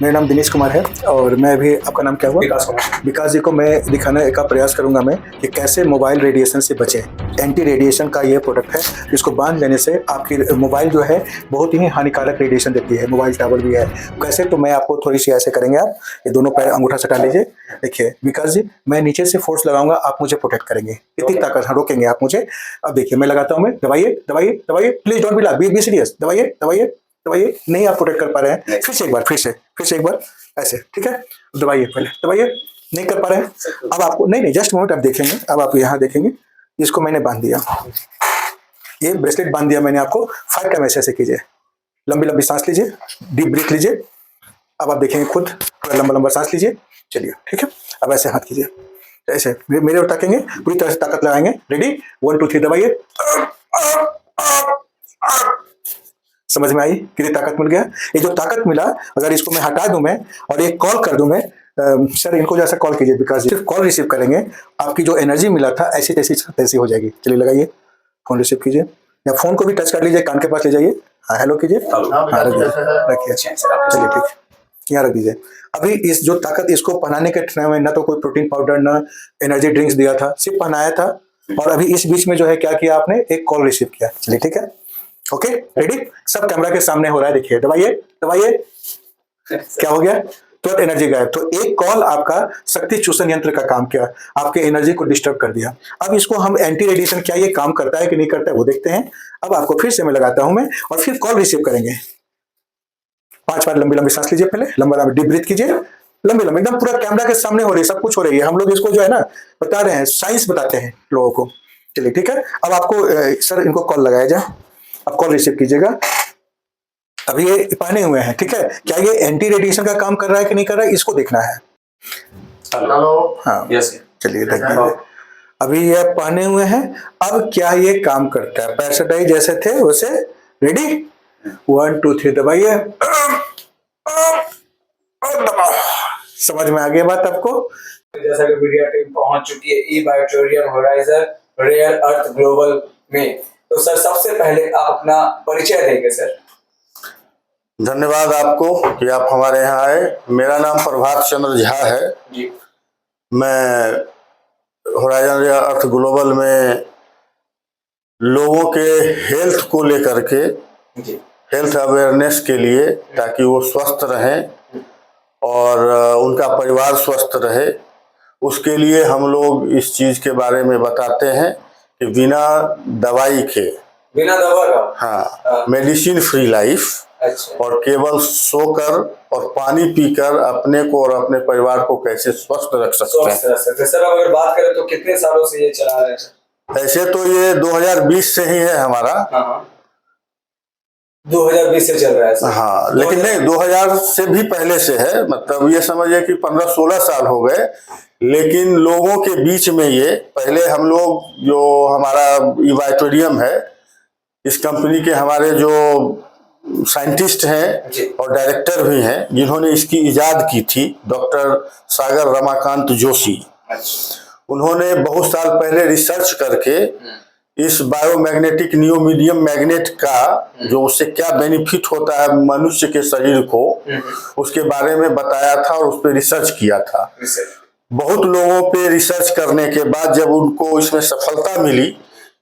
मेरा नाम दिनेश कुमार है और मैं भी, आपका नाम क्या हुआ? विकास कुमार। विकास जी को मैं दिखाने का प्रयास करूंगा मैं कि कैसे मोबाइल रेडिएशन से बचें। एंटी रेडिएशन का ये प्रोडक्ट है, इसको बांध लेने से आपकी मोबाइल जो है बहुत ही हानिकारक रेडिएशन देती है। मोबाइल टावर भी है। कैसे, तो मैं आपको थोड़ी सी ऐसे करेंगे। आप ये दोनों पैर अंगूठा सटा लीजिए। देखिए विकास जी, मैं नीचे से फोर्स लगाऊंगा, आप मुझे प्रोटेक्ट करेंगे। इतनी ताकत, हाँ रोकेंगे आप मुझे। अब देखिए मैं लगाता हूँ, मैं दबाइए दबाइए दबाइए, प्लीज डोंट बी सीरियस, दबाइए दबाइए दबाइए। नहीं आप प्रोटेक्ट कर पा रहे हैं, फिर से एक बार, फिर से एक बार ऐसे, ठीक है। दबाइए, पहले दबाइए, नहीं कर पा रहे हैं। अब आपको नहीं, जस्ट मोमेंट, आप देखेंगे। अब आप यहाँ देखेंगे, इसको मैंने बांध दिया, ये ब्रेसलेट बांध दिया मैंने आपको। 5 टाइम ऐसे कीजिए, लंबी लंबी सांस लीजिए, डीप ब्रीथ लीजिए। अब आप देखेंगे खुद, थोड़ा लंबा लंबा सांस लीजिए। चलिए ठीक है, अब ऐसे हाथ कीजिए, ऐसे मेरे ओर ताकेंगे, पूरी तरह से ताकत लगाएंगे। रेडी, 1 2 3 दबाइए। समझ में आई कितनी ताकत मिल गया? ये जो ताकत मिला, अगर इसको मैं हटा दूं मैं और एक कॉल कर दूं मैं, सर इनको जैसा कॉल कीजिए विकास जी, सिर्फ कॉल रिसीव करेंगे, आपकी जो एनर्जी मिला था ऐसी तैसी तैसी हो जाएगी। चलिए लगाइए, फोन रिसीव कीजिए, या फोन को भी टच कर लीजिए, कान के पास ले जाइए। हाँ हेलो कीजिए, हाँ रखिए, चलिए ठीक, यहाँ रख दीजिए। अभी इस जो ताकत, इसको पहनाने के टाइम में ना तो कोई प्रोटीन पाउडर ना एनर्जी ड्रिंक्स दिया था, सिर्फ पहनाया था। और अभी इस बीच में जो है क्या किया आपने, एक कॉल रिसीव किया। चलिए ठीक है, ओके रेडी, सब कैमरा के सामने हो रहा है। देखिए दबाइए दबाइए, क्या हो गया, तुरंत एनर्जी गायब। तो एक कॉल आपका शक्ति चूषण यंत्र का काम किया, आपके एनर्जी को डिस्टर्ब कर दिया। अब इसको हम एंटी रेडिएशन, क्या ये काम करता है कि नहीं करता है वो देखते हैं। अब आपको फिर से मैं लगाता हूं मैं, और फिर कॉल रिसीव करेंगे। 5 बार लंबी लंबी सांस लीजिए, पहले लंबा लंबा डीप ब्रीथ कीजिए, लंबी लंबी, एकदम पूरा कैमरा के सामने हो रही है, सब कुछ हो रही है। हम लोग इसको जो है ना बता रहे हैं, साइंस बताते हैं लोगों को। चलिए ठीक है, अब आपको सर इनको कॉल लगाया जाए, आप कॉल रिसीव कीजिएगा। अभी ये पहने हुए हैं, ठीक है। क्या ये एंटी रेडिएशन का काम कर रहा है कि नहीं कर रहा है, इसको देखना है। हेलो, हाँ यस, चलिए रख दीजिए। अभी ये पहने हुए हैं, अब क्या ये काम करता है, पैर सटाई जैसे थे वैसे। रेडी, 1 2 3 दबाइए। समझ में आ गई बात आपको? जैसा कि मीडिया टीम पहुंच चुकी है ई-बायोटेरियम होराइजन रेयर अर्थ ग्लोबल में, तो सर सबसे पहले आप अपना परिचय देंगे सर। धन्यवाद आपको कि आप हमारे यहाँ आए। मेरा नाम प्रभात चंद्र झा है जी। मैं होराइजन रेयर अर्थ ग्लोबल में लोगों के हेल्थ को लेकर के, हेल्थ अवेयरनेस के लिए, ताकि वो स्वस्थ रहें और उनका परिवार स्वस्थ रहे, उसके लिए हम लोग इस चीज़ के बारे में बताते हैं कि बिना दवाई के, बिना दवा का, हाँ, मेडिसिन फ्री लाइफ। अच्छा। और केवल सोकर और पानी पीकर अपने को और अपने परिवार को कैसे स्वस्थ रख सकते हैं। सर अगर बात करें तो कितने सालों से ये चला रहे हैं? ऐसे तो ये 2020 से ही है हमारा। हाँ, 2020 से चल रहा है सर। हाँ, लेकिन नहीं, 2000 से भी पहले से है। मतलब ये समझिए कि 15-16 साल हो गए, लेकिन लोगों के बीच में ये पहले हम लोग, जो हमारा ई-बायोटेरियम है, इस कंपनी के हमारे जो साइंटिस्ट हैं और डायरेक्टर भी हैं, जिन्होंने इसकी इजाद की थी, डॉक्टर सागर रमाकांत जोशी। उन्होंने बहुत साल पहले रिसर्च करके इस बायोमैग्नेटिक नियोमीडियम मैग्नेट का, जो उससे क्या बेनिफिट होता है मनुष्य के शरीर को, उसके बारे में बताया था और उस पर रिसर्च किया था। बहुत लोगों पे रिसर्च करने के बाद जब उनको इसमें सफलता मिली,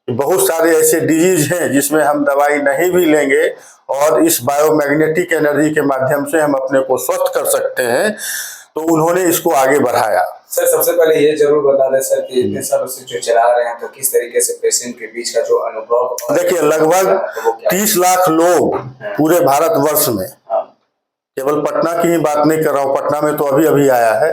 बहुत सारे ऐसे डिजीज हैं जिसमें हम दवाई नहीं भी लेंगे और इस बायोमैग्नेटिक एनर्जी के माध्यम से हम अपने को स्वस्थ कर सकते हैं, तो उन्होंने इसको आगे बढ़ाया। सर सबसे पहले ये जरूर बता दें सर कि इतने सालों से जो चला रहे हैं, तो किस तरीके से पेशेंट के बीच का जो अनुभव, देखिए लगभग 30 लाख लोग पूरे भारतवर्ष में, केवल पटना की ही बात नहीं कर रहा हूँ, पटना में तो अभी अभी आया है,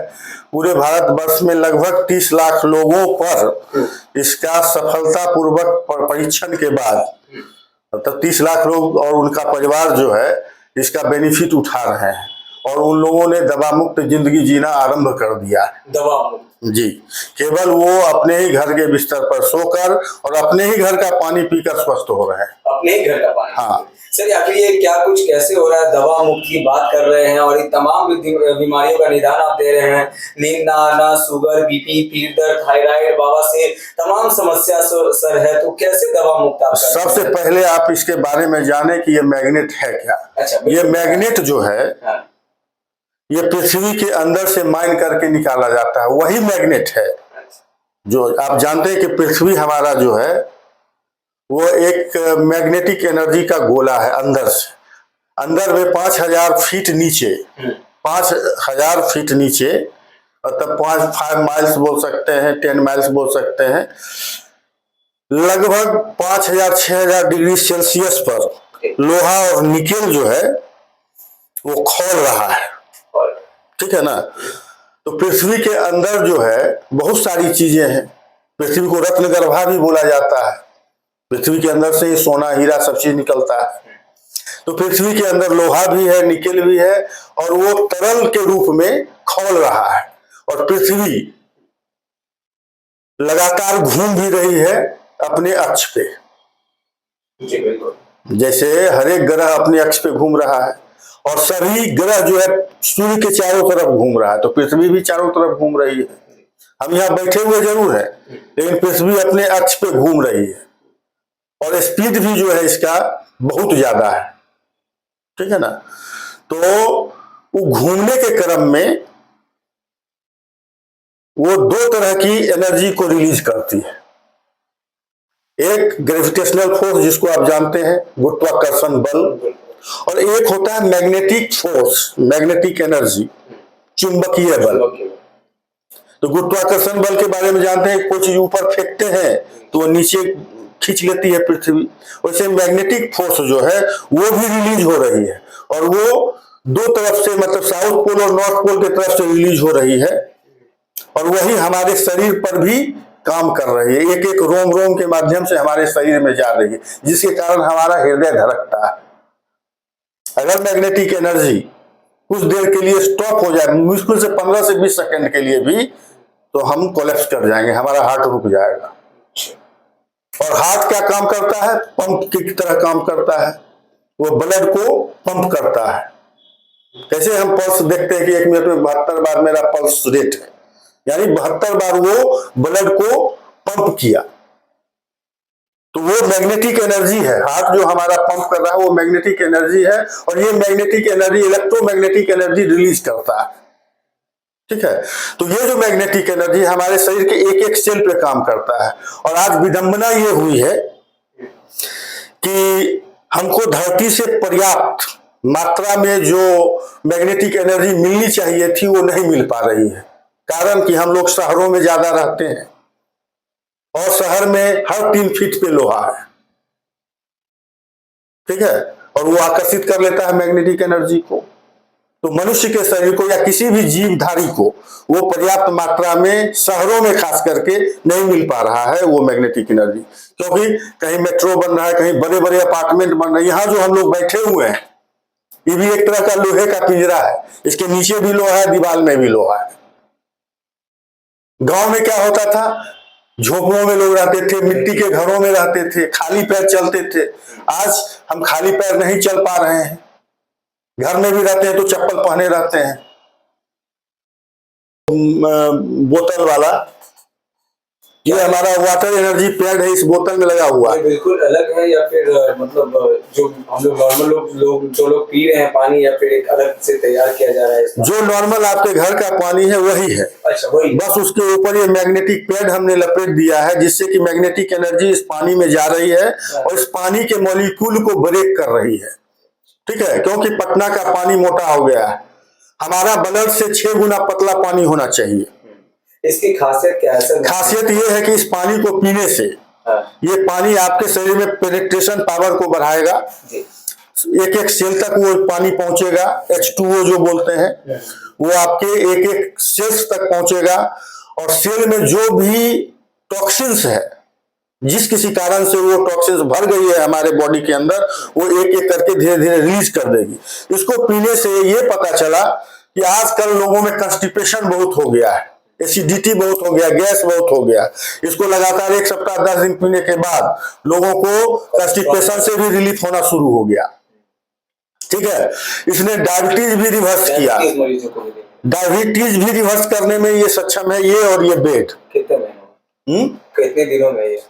पूरे भारतवर्ष में लगभग 30 लाख लोगों पर इसका सफलतापूर्वक परीक्षण के बाद, मतलब 30 लाख लोग और उनका परिवार जो है इसका बेनिफिट उठा रहे हैं, और उन लोगों ने दवा मुक्त जिंदगी जीना आरंभ कर दिया है। दवा मुक्त जी, केवल वो अपने ही घर के बिस्तर पर सोकर और अपने ही घर का पानी पीकर स्वस्थ हो रहे हैं। अपने ही घर का पानी? हाँ सर आखिर ये क्या कुछ कैसे हो रहा है? दवा मुक्त की बात कर रहे हैं और ये तमाम बीमारियों का निदान आप दे रहे हैं, नींद ना आना, शुगर, बीपी, पीठ दर्द, थायराइड, बवासीर, तमाम समस्या सर है, तो कैसे दवा मुक्त आप? सबसे पहले आप इसके बारे में जाने कि ये मैग्नेट है क्या। अच्छा, ये मैग्नेट जो है, ये पृथ्वी के अंदर से माइन करके निकाला जाता है, वही मैग्नेट है। जो आप जानते हैं कि पृथ्वी हमारा जो है वो एक मैग्नेटिक एनर्जी का गोला है। अंदर से, अंदर में 5000 फीट नीचे, 5000 फीट नीचे, मतलब 5 माइल्स बोल सकते हैं, 10 माइल्स बोल सकते हैं, लगभग 5000-6000 डिग्री सेल्सियस पर लोहा और निकेल जो है वो खौल रहा है। ठीक है ना। तो पृथ्वी के अंदर जो है बहुत सारी चीजें हैं। पृथ्वी को रत्नगर्भा भी बोला जाता है। पृथ्वी के अंदर से ही सोना हीरा सब चीज निकलता है। तो पृथ्वी के अंदर लोहा भी है, निकेल भी है, और वो तरल के रूप में खौल रहा है। और पृथ्वी लगातार घूम भी रही है अपने अक्ष पे। जैसे हर एक ग्रह अपने अक्ष पे घूम रहा है, और सभी ग्रह जो है सूर्य के चारों तरफ घूम रहा है, तो पृथ्वी भी चारों तरफ घूम रही है। हम यहाँ बैठे हुए जरूर है, लेकिन पृथ्वी अपने अक्ष पे घूम रही है, और स्पीड भी जो है इसका बहुत ज्यादा है। ठीक है ना। तो वो घूमने के क्रम में वो 2 तरह की एनर्जी को रिलीज करती है। एक ग्रेविटेशनल फोर्स जिसको आप जानते हैं, गुरुत्वाकर्षण बल, और एक होता है मैग्नेटिक फोर्स, मैग्नेटिक एनर्जी, चुंबकीय बल। तो गुरुत्वाकर्षण बल के बारे में जानते हैं, कोई चीज ऊपर फेंकते हैं तो वो नीचे खींच लेती है पृथ्वी। वैसे मैग्नेटिक फोर्स जो है वो भी रिलीज हो रही है, और वो 2 तरफ से, मतलब साउथ पोल और नॉर्थ पोल की तरफ से रिलीज हो रही है, और वही हमारे शरीर पर भी काम कर रही है। एक एक रोम रोम के माध्यम से हमारे शरीर में जा रही है, जिसके कारण हमारा हृदय धड़कता है। अगर मैग्नेटिक एनर्जी कुछ देर के लिए स्टॉप हो जाए, मुश्किल से 15 से 20 सेकंड के लिए भी, तो हम कोलैप्स कर जाएंगे, हमारा हार्ट रुक जाएगा। और हार्ट क्या काम करता है? पंप की तरह काम करता है। वो ब्लड को पंप करता है। कैसे हम पल्स देखते हैं कि 1 मिनट में 72 बार मेरा पल्स रेट है, यानी 72 बार वो ब्लड को पंप किया। तो वो मैग्नेटिक एनर्जी है। हार्ट जो हमारा पंप कर रहा है वो मैग्नेटिक एनर्जी है, और ये magnetic energy electromagnetic energy release करता है। ठीक है। तो ये जो मैग्नेटिक एनर्जी हमारे शरीर के एक एक सेल पे काम करता है। और आज विडंबना ये हुई है कि हमको धरती से पर्याप्त मात्रा में जो मैग्नेटिक एनर्जी मिलनी चाहिए थी वो नहीं मिल पा रही है। कारण कि हम लोग शहरों में ज्यादा रहते हैं, और शहर में हर 3 फीट पे लोहा है। ठीक है। और वो आकर्षित कर लेता है मैग्नेटिक एनर्जी को। तो मनुष्य के शरीर को या किसी भी जीवधारी को वो पर्याप्त मात्रा में शहरों में खास करके नहीं मिल पा रहा है वो मैग्नेटिक एनर्जी, क्योंकि कहीं मेट्रो बन रहा है, कहीं बड़े बड़े अपार्टमेंट बन रहे हैं। यहाँ जो हम लोग बैठे हुए हैं ये भी एक तरह का लोहे का पिंजरा है। इसके नीचे भी लोहा है, दीवार में भी लोहा है। गांव में क्या होता था? झोपड़ों में लोग रहते थे, मिट्टी के घरों में रहते थे, खाली पैर चलते थे। आज हम खाली पैर नहीं चल पा रहे हैं, घर में भी रहते हैं तो चप्पल पहने रहते हैं। बोतल वाला ये हमारा वाटर एनर्जी पैड है, इस बोतल में लगा हुआ है। बिल्कुल अलग है, या फिर मतलब जो हम लोग नॉर्मल लोग जो लोग पी रहे हैं पानी, या फिर एक अलग से तैयार किया जा रहा है? जो नॉर्मल आपके घर का पानी है वही है। अच्छा, वही। बस उसके ऊपर ये मैग्नेटिक पैड हमने लपेट दिया है, जिससे कि मैग्नेटिक एनर्जी इस पानी में जा रही है और इस पानी के मॉलिक्यूल को ब्रेक कर रही है। ठीक है। क्योंकि पटना का पानी मोटा हो गया है, हमारा ब्लड से 6 गुना पतला पानी होना चाहिए। इसकी खासियत क्या है? खासियत ये है कि इस पानी को पीने से ये पानी आपके शरीर में पेनिट्रेशन पावर को बढ़ाएगा। एक एक सेल तक वो पानी पहुंचेगा। H2O जो बोलते हैं वो आपके एक एक सेल्स तक पहुंचेगा, और सेल में जो भी टॉक्सिन्स है, जिस किसी कारण से वो टॉक्सिन्स भर गई है हमारे बॉडी के अंदर, वो एक एक करके धीरे धीरे रिलीज कर देगी। इसको पीने से ये पता चला कि आजकल लोगों में कंस्टिपेशन बहुत हो गया है, एसिडिटी बहुत हो गया, गैस बहुत हो गया। इसको लगातार 1 सप्ताह 10 दिन पीने के बाद लोगों को कंस्टिपेशन से भी रिलीफ होना शुरू हो गया। ठीक है। इसने डायबिटीज भी रिवर्स किया। डायबिटीज भी रिवर्स करने में ये सक्षम है, ये और ये बेड। कितने दिनों में ये?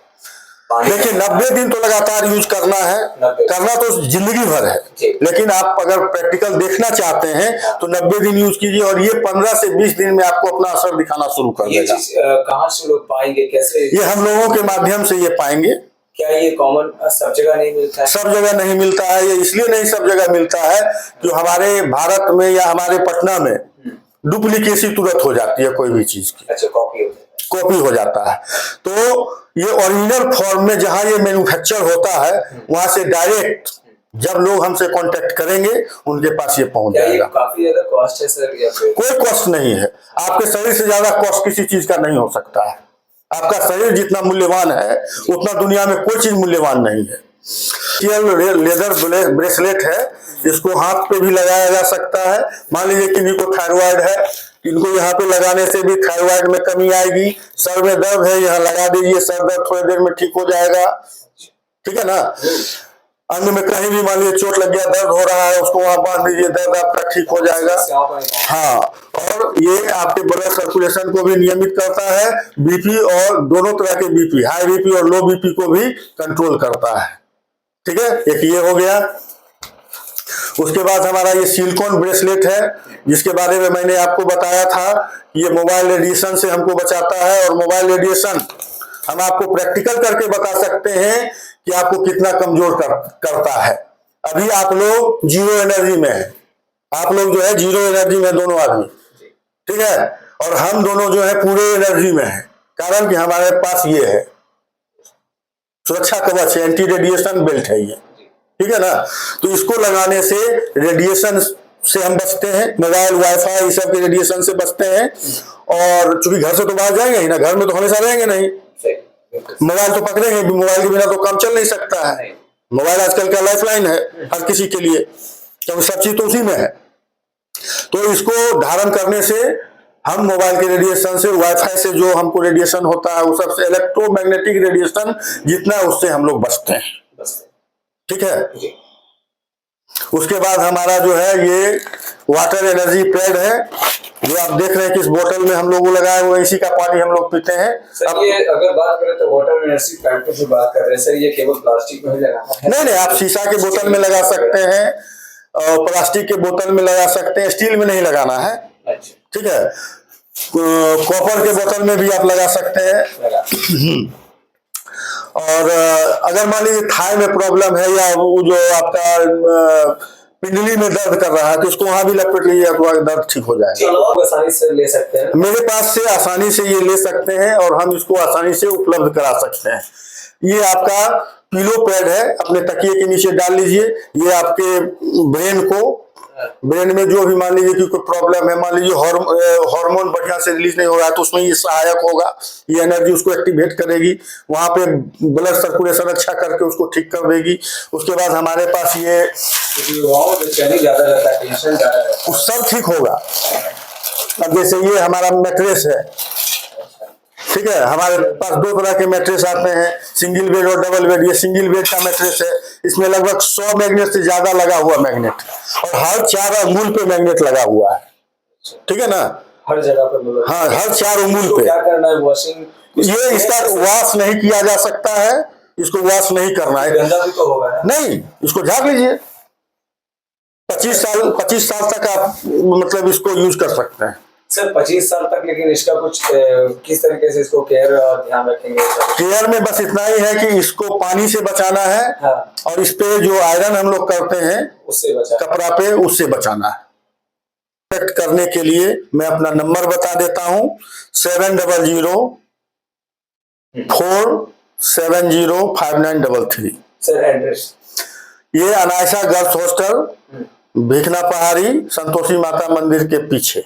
देखिए 90 दिन तो लगातार यूज करना है, 90 करना तो जिंदगी भर है, लेकिन आप अगर प्रैक्टिकल देखना चाहते हैं तो 90 दिन यूज कीजिए और ये 15 से 20 दिन में आपको अपना असर दिखाना शुरू कर ये देगा। चीज कहाँ से लोग पाएंगे, कैसे? ये हम लोगों के माध्यम से ये पाएंगे। क्या ये कॉमन सब जगह नहीं मिलता है? सब जगह नहीं मिलता है, ये इसलिए नहीं सब जगह मिलता है कि हमारे भारत में या हमारे पटना में डुप्लीकेसी तुरंत हो जाती है कोई भी चीज की। अच्छा, कॉपी हो जाता है। तो ये ओरिजिनल फॉर्म में जहां ये मैन्युफैक्चर होता है वहां से डायरेक्ट जब लोग हमसे कांटेक्ट करेंगे उनके पास ये पहुंच जाएगा। काफी ज्यादा कॉस्ट है सर या फिर? कोई कॉस्ट नहीं है, आपके शरीर से ज्यादा कॉस्ट किसी चीज का नहीं हो सकता है। आपका शरीर जितना मूल्यवान है उतना दुनिया में कोई चीज मूल्यवान नहीं है। लेदर ब्रेसलेट है, इसको हाथ पे भी लगाया जा सकता है। मान लीजिए किसी को थायराइड है, इनको यहाँ पे लगाने से भी थायराइड में कमी आएगी। सर में दर्द है, यहाँ लगा दीजिए, सर दर्द थोड़ी देर में ठीक हो जाएगा। ठीक है ना। अंग में कहीं भी मान लीजिए चोट लग गया, दर्द हो रहा है, उसको वहां बांध दीजिए, दर्द आपका ठीक हो जाएगा। हाँ, और ये आपके ब्लड सर्कुलेशन को भी नियमित करता है, बीपी और दोनों तरह के बीपी, हाई बीपी और लो बीपी को भी कंट्रोल करता है। ठीक है, एक ये हो गया। उसके बाद हमारा ये सिलिकॉन ब्रेसलेट है, जिसके बारे में मैंने आपको बताया था। ये मोबाइल रेडिएशन से हमको बचाता है और मोबाइल रेडिएशन हम आपको प्रैक्टिकल करके बता सकते हैं कि आपको कितना कमजोर करता है। अभी आप लोग जीरो एनर्जी में है, आप लोग जो है जीरो एनर्जी में दोनों आदमी, ठीक है, और हम दोनों जो है पूरे एनर्जी में है। कारण कि हमारे पास ये है सुरक्षा कवच है, एंटी रेडिएशन बेल्ट है ये। ठीक है ना। तो इसको लगाने से रेडिएशन से हम बचते हैं, मोबाइल वाईफाई इस सब के रेडिएशन से बचते हैं। और चूंकि घर से तो बाहर जाएंगे ही ना, घर में तो हमेशा रहेंगे नहीं, मोबाइल तो पकड़ेंगे, मोबाइल के बिना तो काम चल नहीं सकता है। मोबाइल आजकल का लाइफलाइन है हर किसी के लिए, क्योंकि सब चीज तो उसी में है। तो इसको धारण करने से हम मोबाइल के रेडिएशन से, वाईफाई से जो हमको रेडिएशन होता है, वो सबसे इलेक्ट्रोमैग्नेटिक रेडिएशन जितना, उससे हम लोग बचते हैं। ठीक है। उसके बाद हमारा जो है ये वाटर एनर्जी पैड है, जो आप देख रहे हैं कि इस बोतल में हम लोग लगाए हुए, इसी का पानी हम लोग पीते हैं। सर ये अगर बात करें तो वाटर एनर्जी पैड की जो बात कर रहे हैं सर, ये केवल प्लास्टिक में ही लगाना है? नहीं, आप शीशा के बोतल में लगा सकते हैं और प्लास्टिक के बोतल में लगा सकते हैं, स्टील में नहीं लगाना है। अच्छा, ठीक है। कॉपर के बोतल में भी आप लगा सकते हैं। और अगर मान लीजिए थाई में प्रॉब्लम है या वो जो आपका पिंडली में दर्द कर रहा है, तो इसको वहां भी लपेट लीजिए, आपका दर्द ठीक हो जाएगा। आसानी से ले सकते हैं, मेरे पास से आसानी से ये ले सकते हैं और हम इसको आसानी से उपलब्ध करा सकते हैं। ये आपका पिलो पैड है, अपने तकिए के नीचे डाल लीजिए। ये आपके ब्रेन में जो भी मान लीजिए कि कोई प्रॉब्लम है, मान लीजिए हार्मोन बढ़िया से रिलीज नहीं हो रहा है, तो उसमें ये सहायक होगा। ये एनर्जी उसको एक्टिवेट करेगी, वहां पे ब्लड सर्कुलेशन अच्छा करके उसको ठीक कर देगी। उसके बाद हमारे पास ये ज्यादा रहता है, टेंशन ज्यादा रहता है, सब ठीक होगा। अब जैसे ये हमारा मैट्रेस है, ठीक है, हमारे पास दो तरह के मैट्रेस आते हैं, सिंगल बेड और डबल बेड। ये सिंगल बेड का मैट्रेस है, इसमें लगभग 100 मैग्नेट से ज्यादा लगा हुआ मैग्नेट, और हर 4 अंगुल पे मैग्नेट लगा हुआ है। ठीक है ना, हर जगह पर। हाँ, हर 4 अंगुल पे। क्या करना है, वॉशिंग? ये इसका वॉश नहीं किया जा सकता है, इसको वॉश नहीं करना है। गंदा भी तो होगा ना? नहीं, इसको झाड़ लीजिए। 25 साल तक आप मतलब इसको यूज कर सकते हैं सर। 25 साल तक, लेकिन इसका कुछ किस तरीके से इसको केयर और ध्यान रखेंगे? केयर में बस इतना ही है कि इसको पानी से बचाना है। हाँ। और इस पे जो आयरन हम लोग करते हैं उससे बचाना, कपड़ा पे, उससे बचाना है। कॉन्टैक्ट करने के लिए मैं अपना नंबर बता देता हूं, 700-470-5933। Sir address? ये अनायसा गर्ल्स हॉस्टल, भिखना पहाड़ी, संतोषी माता मंदिर के पीछे।